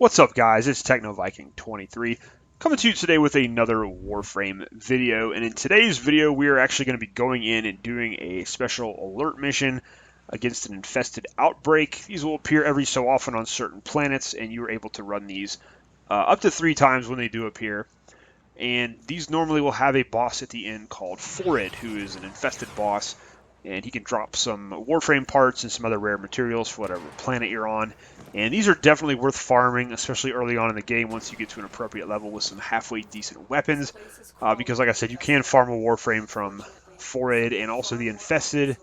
What's up, guys? It's TechnoViking23 coming to you today with another Warframe video. And in today's video, we are actually going to be going in and doing a special alert mission against an infested outbreak. These will appear every so often on certain planets, and you are able to run these up to 3 times when they do appear. And these normally will have a boss at the end called Phorid, who is an infested boss. And he can drop some Warframe parts and some other rare materials for whatever planet you're on. And these are definitely worth farming, especially early on in the game once you get to an appropriate level with some halfway decent weapons. Because like I said, you can farm a Warframe from Phorid, and also the Infested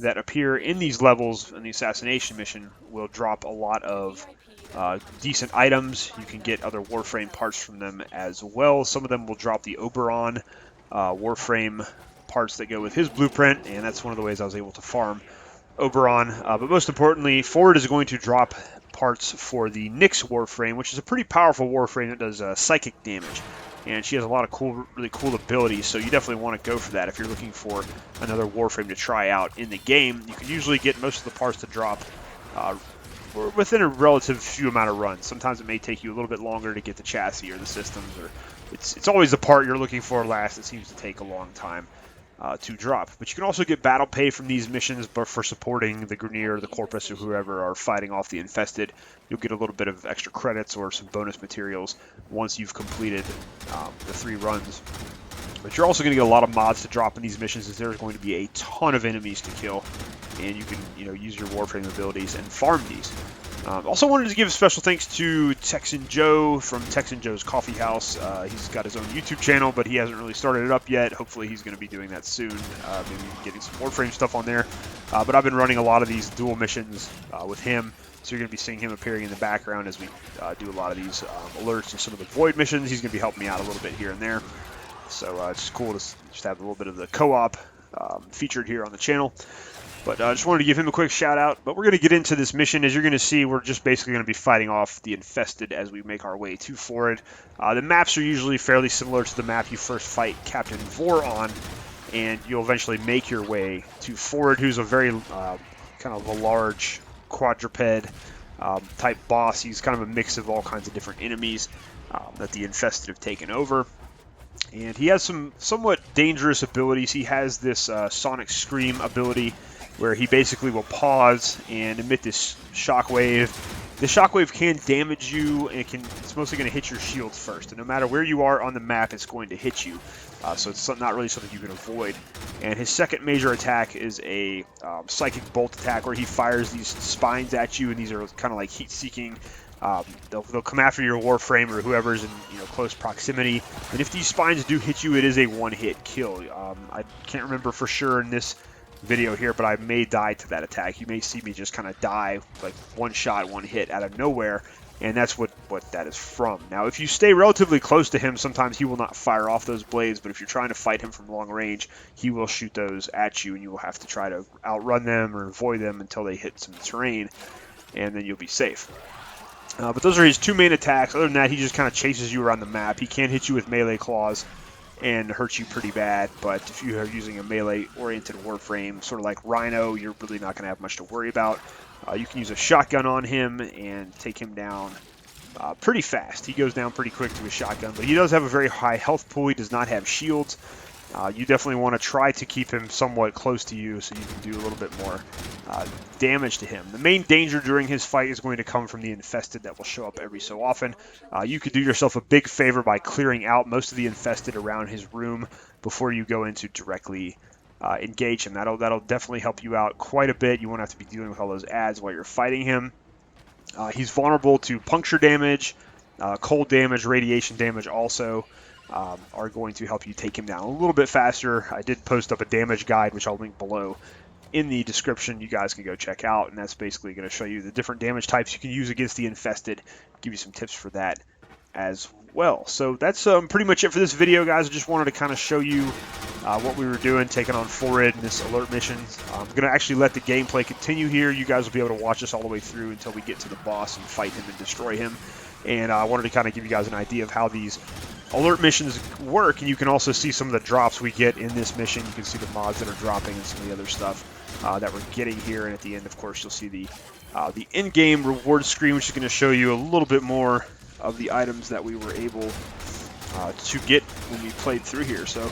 that appear in these levels in the assassination mission will drop a lot of decent items. You can get other Warframe parts from them as well. Some of them will drop the Oberon Warframe parts that go with his blueprint, and that's one of the ways I was able to farm Oberon. But most importantly, Phorid is going to drop parts for the Nyx Warframe, which is a pretty powerful Warframe that does psychic damage. And she has a lot of really cool abilities, so you definitely want to go for that if you're looking for another Warframe to try out in the game. You can usually get most of the parts to drop within a relative few amount of runs. Sometimes it may take you a little bit longer to get the chassis or the systems, or it's always the part you're looking for last. It seems to take a long time to drop. But you can also get battle pay from these missions, but for supporting the Grineer, the Corpus, or whoever are fighting off the Infested, you'll get a little bit of extra credits or some bonus materials once you've completed the 3 runs. But you're also going to get a lot of mods to drop in these missions, as there's going to be a ton of enemies to kill, and you can use your Warframe abilities and farm these. Also wanted to give special thanks to Texan Joe from Texan Joe's Coffee House. He's got his own YouTube channel, but he hasn't really started it up yet. Hopefully he's going to be doing that soon, maybe getting some Warframe stuff on there. But I've been running a lot of these dual missions with him, so you're going to be seeing him appearing in the background as we do a lot of these alerts and some of the Void missions. He's going to be helping me out a little bit here and there. So it's cool to just have a little bit of the co-op featured here on the channel. But I just wanted to give him a quick shout out. But we're going to get into this mission. As you're going to see, we're just basically going to be fighting off the Infested as we make our way to Phorid. The maps are usually fairly similar to the map you first fight Captain Vor on, and you'll eventually make your way to Phorid, who's a very kind of a large quadruped type boss. He's kind of a mix of all kinds of different enemies that the Infested have taken over. And he has some somewhat dangerous abilities. He has this Sonic Scream ability, where he basically will pause and emit this shockwave. The shockwave can damage you, and it's mostly going to hit your shields first. And no matter where you are on the map, it's going to hit you. So it's not really something you can avoid. And his second major attack is a psychic bolt attack, where he fires these spines at you, and these are kind of like heat-seeking. They'll come after your Warframe or whoever's in close proximity. And if these spines do hit you, it is a one-hit kill. I can't remember for sure in this video here, but I may die to that attack. You may see me just kind of die, like one shot, one hit out of nowhere, and that's what that is from. Now, if you stay relatively close to him, sometimes he will not fire off those blades, but if you're trying to fight him from long range, he will shoot those at you, and you will have to try to outrun them or avoid them until they hit some terrain, and then you'll be safe. But those are his 2 main attacks. Other than that, he just kind of chases you around the map. He can hit you with melee claws and hurt you pretty bad, but if you are using a melee-oriented Warframe, sort of like Rhino, you're really not going to have much to worry about. You can use a shotgun on him and take him down pretty fast. He goes down pretty quick to a shotgun, but he does have a very high health pool. He does not have shields. You definitely want to try to keep him somewhat close to you so you can do a little bit more damage to him. The main danger during his fight is going to come from the Infested that will show up every so often. You could do yourself a big favor by clearing out most of the Infested around his room before you go in to directly engage him. That'll definitely help you out quite a bit. You won't have to be dealing with all those ads while you're fighting him. He's vulnerable to puncture damage, cold damage, radiation damage also. Are going to help you take him down a little bit faster. I did post up a damage guide, which I'll link below in the description. You guys can go check out, and that's basically going to show you the different damage types you can use against the Infested, give you some tips for that as well. So that's pretty much it for this video, guys. I just wanted to kind of show you what we were doing, taking on Phorid in this alert mission. I'm going to actually let the gameplay continue here. You guys will be able to watch us all the way through until we get to the boss and fight him and destroy him. And I wanted to kind of give you guys an idea of how these alert missions work, and you can also see some of the drops we get in this mission. You can see the mods that are dropping and some of the other stuff that we're getting here. And at the end, of course, you'll see the in-game reward screen, which is going to show you a little bit more of the items that we were able to get when we played through here. So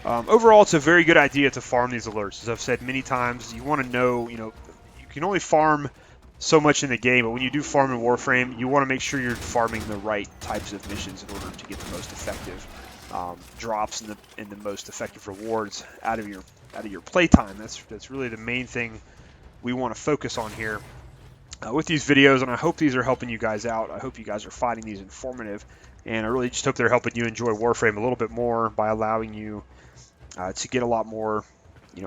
overall, it's a very good idea to farm these alerts. As I've said many times, you want to know, you can only farm so much in the game, but when you do farm in Warframe, you want to make sure you're farming the right types of missions in order to get the most effective drops and the most effective rewards out of your playtime. That's really the main thing we want to focus on here with these videos, and I hope these are helping you guys out. I hope you guys are finding these informative, and I really just hope they're helping you enjoy Warframe a little bit more by allowing you to get a lot more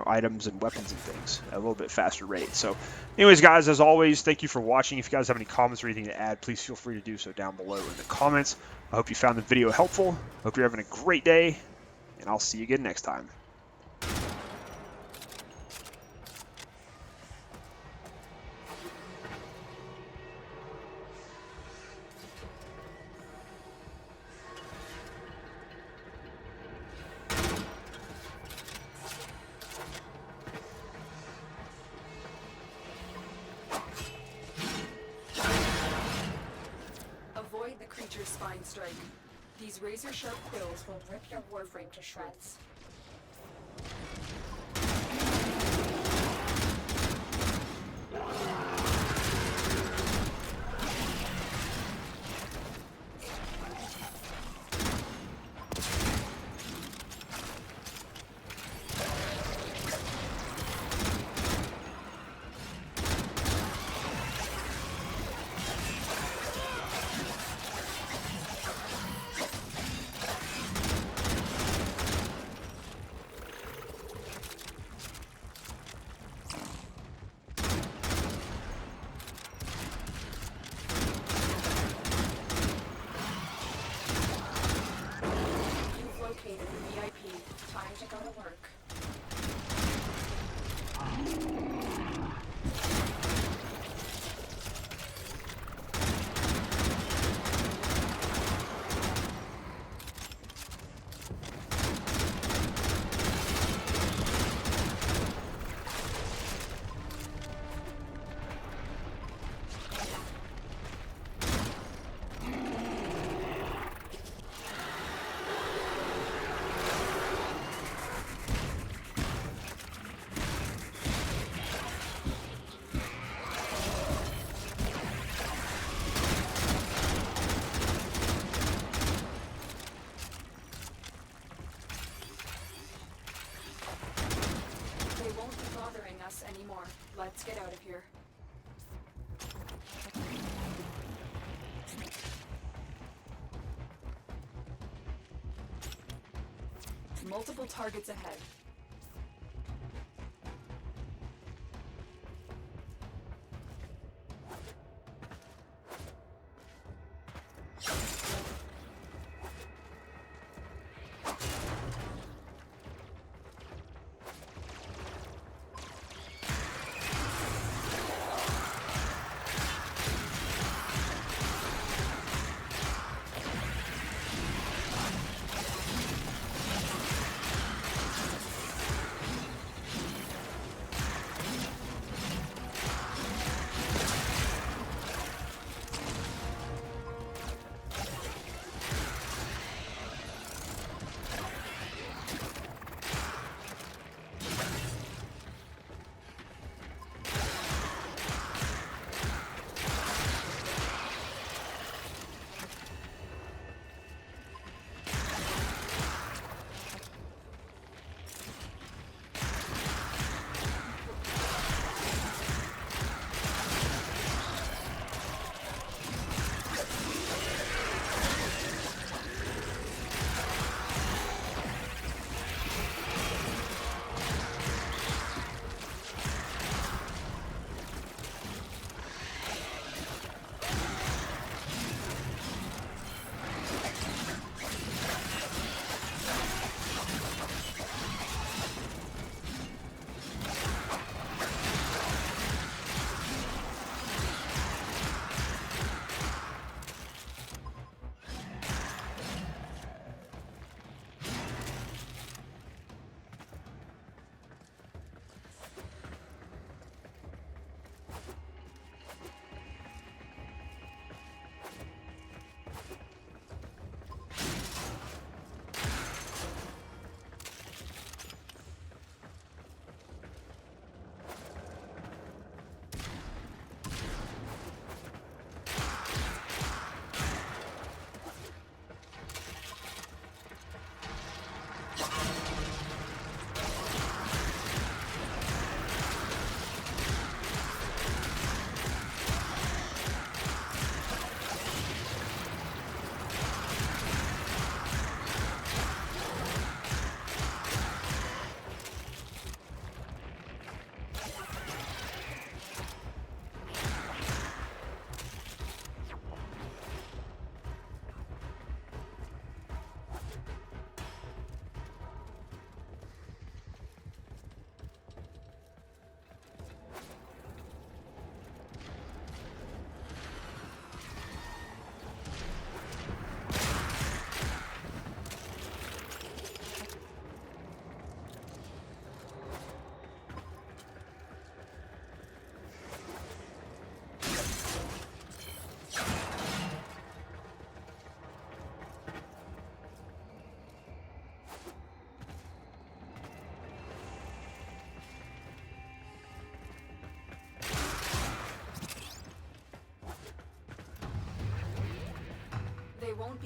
items and weapons and things at a little bit faster rate. So anyways, guys, as always, thank you for watching. If you guys have any comments or anything to add, please feel free to do so down below in the comments. I hope you found the video helpful. Hope you're having a great day, and I'll see you again next time. Avoid the creature's spine strike. These razor-sharp quills will rip your Warframe to shreds. Time to go to work. Anymore. Let's get out of here. Multiple targets ahead.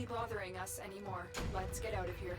be bothering us anymore. Let's get out of here.